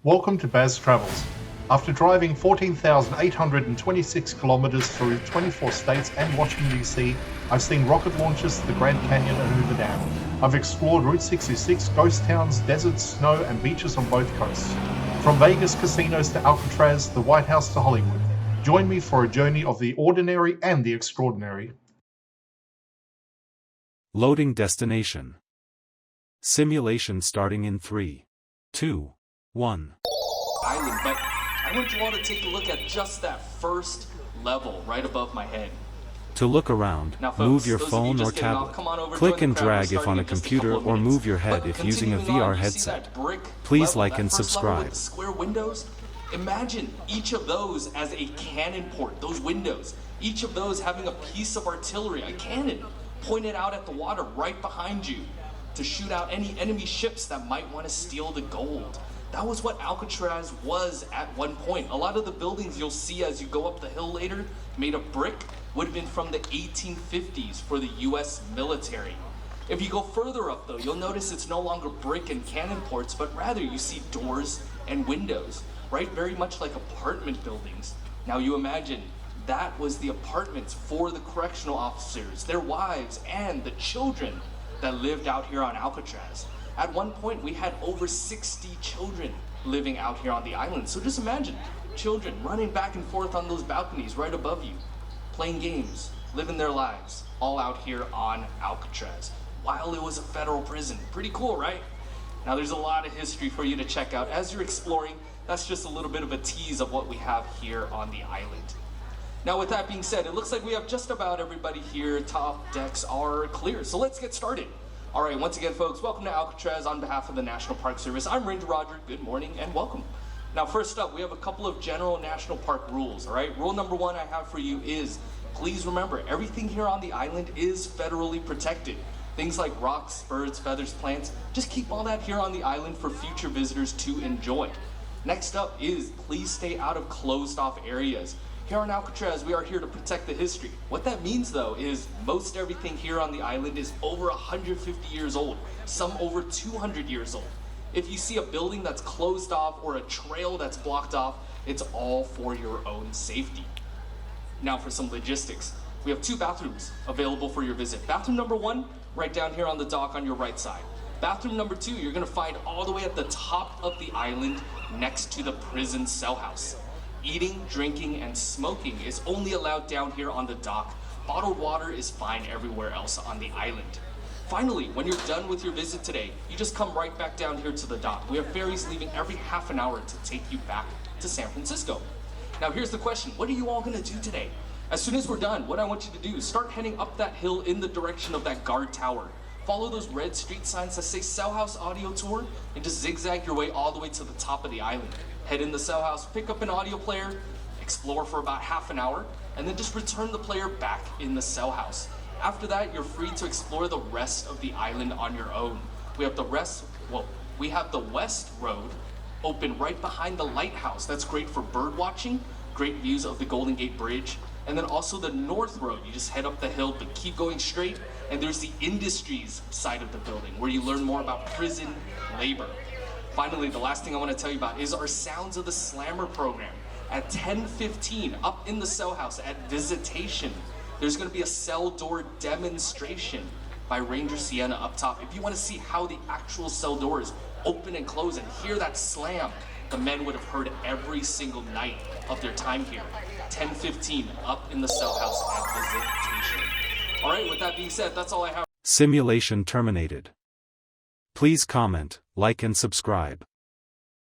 Welcome to Baz Travels. After driving 14,826 kilometers through 24 states and Washington, D.C., I've seen rocket launches to the Grand Canyon and Hoover Dam. I've explored Route 66, ghost towns, deserts, snow, and beaches on both coasts. From Vegas casinos to Alcatraz, the White House to Hollywood. Join me for a journey of the ordinary and the extraordinary. Loading destination. Simulation starting in 3, 2, 1. Island, but I want you all to take a look at just that first level right above my head. To look around, Now, folks, move your those of phone you or just getting tablet. off, come on over, Click join and the crowd. We're drag if starting on a in just computer couple of or minutes. move your head But if using a continuing on, VR you see headset. that brick Please level, like that and first level with subscribe. the square windows? Imagine each of those as a cannon port, those windows. Each of those having a piece of artillery, a cannon, pointed out at the water right behind you to shoot out any enemy ships that might want to steal the gold. That was what Alcatraz was at one point. A lot of the buildings you'll see as you go up the hill later, made of brick, would have been from the 1850s for the US military. If you go further up though, you'll notice it's no longer brick and cannon ports, but rather you see doors and windows, right? Very much like apartment buildings. Now you imagine that was the apartments for the correctional officers, their wives, and the children that lived out here on Alcatraz. At one point, we had over 60 children living out here on the island. So just imagine children running back and forth on those balconies right above you, playing games, living their lives, all out here on Alcatraz, while it was a federal prison. Pretty cool, right? Now, there's a lot of history for you to check out. As you're exploring, that's just a little bit of a tease of what we have here on the island. Now, with that being said, it looks like we have just about everybody here. Top decks are clear, so let's get started. All right, once again, folks, welcome to Alcatraz on behalf of the National Park Service. I'm Ranger Roger. Good morning and welcome. Now, first up, we have a couple of general national park rules, all right? Rule number one I have for you is, please remember, everything here on the island is federally protected. Things like rocks, birds, feathers, plants, just keep all that here on the island for future visitors to enjoy. Next up is, please stay out of closed-off areas. Here on Alcatraz, we are here to protect the history. What that means, though, is most everything here on the island is over 150 years old, some over 200 years old. If you see a building that's closed off or a trail that's blocked off, it's all for your own safety. Now for some logistics. We have 2 bathrooms available for your visit. Bathroom number 1, right down here on the dock on your right side. Bathroom number 2, you're gonna find all the way at the top of the island next to the prison cell house. Eating, drinking, and smoking is only allowed down here on the dock. Bottled water is fine everywhere else on the island. Finally, when you're done with your visit today, you just come right back down here to the dock. We have ferries leaving every half an hour to take you back to San Francisco. Now here's the question, what are you all gonna do today? As soon as we're done, what I want you to do is start heading up that hill in the direction of that guard tower. Follow those red street signs that say Cell House Audio Tour and just zigzag your way all the way to the top of the island. Head in the cell house, pick up an audio player, explore for about half an hour, and then just return the player back in the cell house. After that, you're free to explore the rest of the island on your own. We have the West Road open right behind the lighthouse. That's great for bird watching, great views of the Golden Gate Bridge. And then also the North Road, you just head up the hill, but keep going straight. And there's the industries side of the building where you learn more about prison labor. Finally, the last thing I want to tell you about is our Sounds of the Slammer program. At 10:15, up in the cell house at Visitation, there's going to be a cell door demonstration by Ranger Sienna up top. If you want to see how the actual cell doors open and close and hear that slam the men would have heard every single night of their time here. 10:15, up in the cell house at Visitation. All right, with that being said, that's all I have. Simulation terminated. Please comment, like and subscribe.